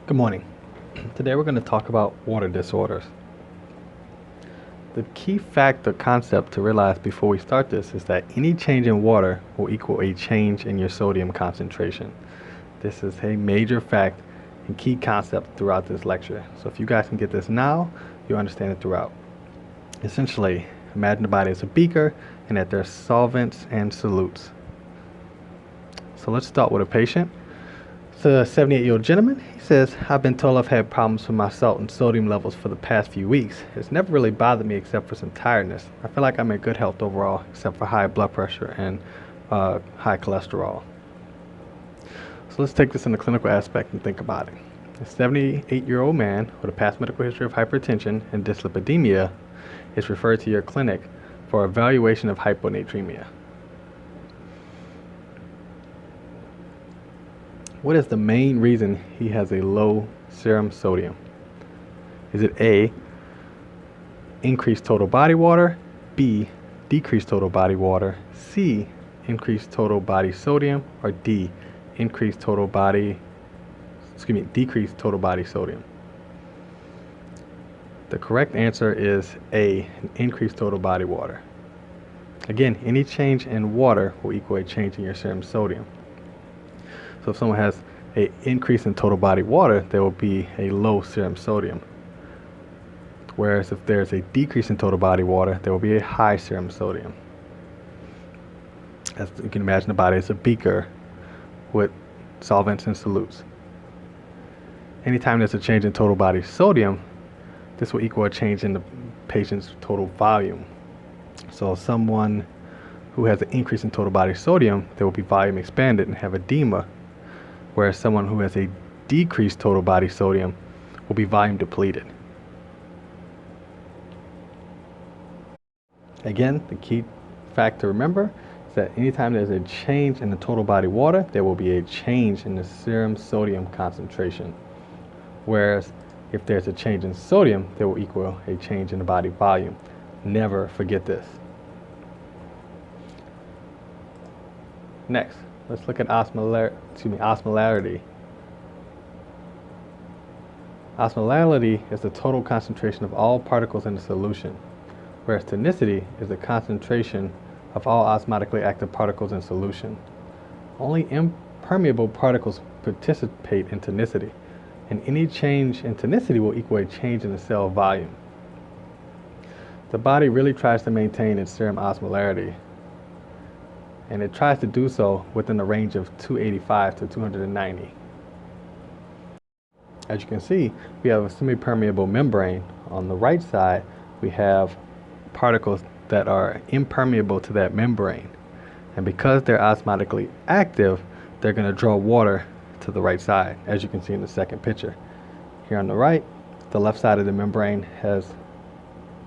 Good morning. Today we're going to talk about water disorders. The key fact or concept to realize before we start this is that any change in water will equal a change in your sodium concentration. This is a major fact and key concept throughout this lecture. So if you guys can get this now, you'll understand it throughout. Essentially, imagine the body as a beaker and that there's solvents and solutes. So let's start with a patient. It's a 78-year-old gentleman. He says, I've been told I've had problems with my salt and sodium levels for the past few weeks. It's never really bothered me except for some tiredness. I feel like I'm in good health overall, except for high blood pressure and high cholesterol. So let's take this in the clinical aspect and think about it. A 78-year-old man with a past medical history of hypertension and dyslipidemia is referred to your clinic for evaluation of hyponatremia. What is the main reason he has a low serum sodium? Is it A, increased total body water, B, decreased total body water, C, increased total body sodium, or D, decreased total body sodium? The correct answer is A, increased total body water. Again, any change in water will equal a change in your serum sodium. So if someone has an increase in total body water, there will be a low serum sodium. Whereas if there's a decrease in total body water, there will be a high serum sodium. As you can imagine, the body is a beaker with solvents and solutes. Anytime there's a change in total body sodium, this will equal a change in the patient's total volume. So someone who has an increase in total body sodium, there will be volume expanded and have edema, whereas someone who has a decreased total body sodium will be volume depleted. Again, the key fact to remember is that anytime there's a change in the total body water, there will be a change in the serum sodium concentration. Whereas if there's a change in sodium, there will equal a change in the body volume. Never forget this. Next, let's look at osmolarity. Osmolarity is the total concentration of all particles in the solution, whereas tonicity is the concentration of all osmotically active particles in solution. Only impermeable particles participate in tonicity, and any change in tonicity will equal a change in the cell volume. The body really tries to maintain its serum osmolarity, and it tries to do so within the range of 285 to 290. As you can see, we have a semi-permeable membrane. On the right side, we have particles that are impermeable to that membrane. And because they're osmotically active, they're going to draw water to the right side, as you can see in the second picture. Here on the right, the left side of the membrane has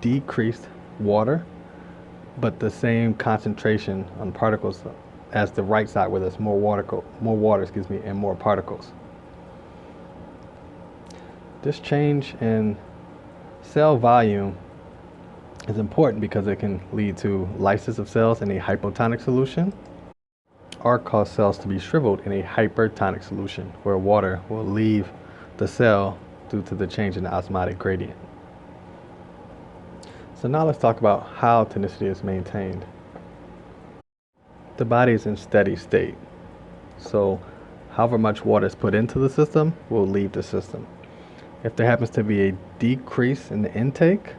decreased water, but the same concentration on particles as the right side, where there's more water, and more particles. This change in cell volume is important because it can lead to lysis of cells in a hypotonic solution, or cause cells to be shriveled in a hypertonic solution, where water will leave the cell due to the change in the osmotic gradient. So now let's talk about how tonicity is maintained. The body is in steady state, so however much water is put into the system will leave the system. If there happens to be a decrease in the intake,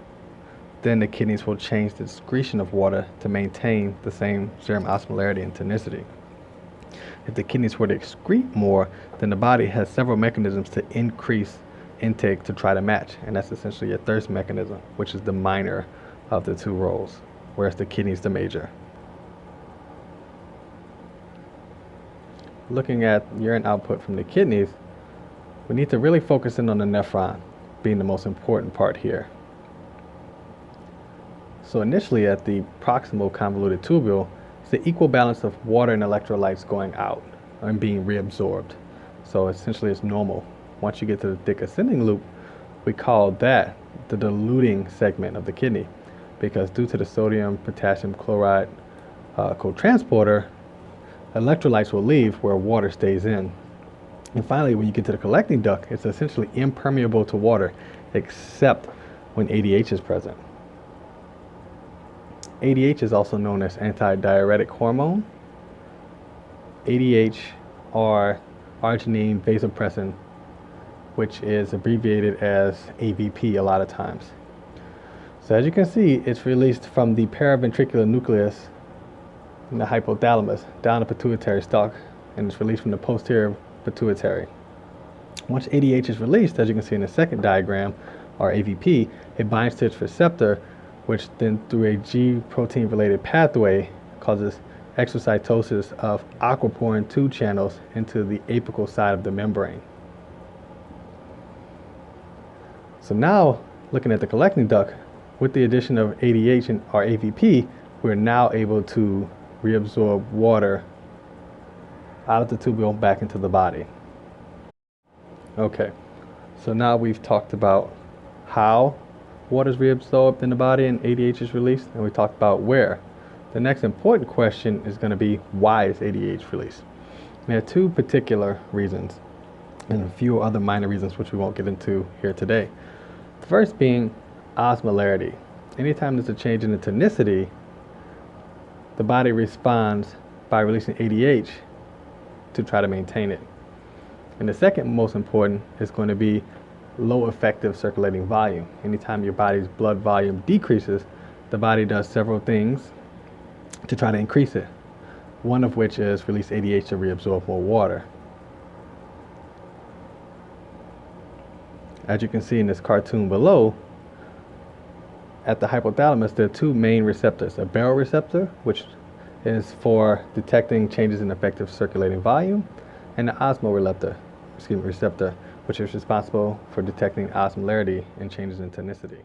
then the kidneys will change the excretion of water to maintain the same serum osmolarity and tonicity. If the kidneys were to excrete more, then the body has several mechanisms to increase intake to try to match, and that's essentially your thirst mechanism, which is the minor of the two roles, whereas the kidney is the major. Looking at urine output from the kidneys, we need to really focus in on the nephron being the most important part here. So initially at the proximal convoluted tubule, it's the equal balance of water and electrolytes going out and being reabsorbed. So essentially it's normal. Once you get to the thick ascending loop, we call that the diluting segment of the kidney, because due to the sodium potassium chloride cotransporter, electrolytes will leave where water stays in. And finally, when you get to the collecting duct, it's essentially impermeable to water except when ADH is present. ADH is also known as antidiuretic hormone. ADH or arginine vasopressin, which is abbreviated as AVP a lot of times. So as you can see, it's released from the paraventricular nucleus in the hypothalamus down the pituitary stalk, and it's released from the posterior pituitary. Once ADH is released, as you can see in the second diagram, or AVP, it binds to its receptor, which then through a G protein related pathway causes exocytosis of aquaporin 2 channels into the apical side of the membrane. So now, looking at the collecting duct, with the addition of ADH and or AVP, we're now able to reabsorb water out of the tubule back into the body. Okay, so now we've talked about how water is reabsorbed in the body and ADH is released, and we talked about where. The next important question is going to be, why is ADH released? And there are two particular reasons and a few other minor reasons which we won't get into here today. The first being osmolarity. Anytime there's a change in the tonicity, the body responds by releasing ADH to try to maintain it. And the second most important is going to be low effective circulating volume. Anytime your body's blood volume decreases, the body does several things to try to increase it. One of which is release ADH to reabsorb more water. As you can see in this cartoon below, at the hypothalamus, there are two main receptors. A baroreceptor, which is for detecting changes in effective circulating volume, and the receptor, which is responsible for detecting osmolarity and changes in tonicity.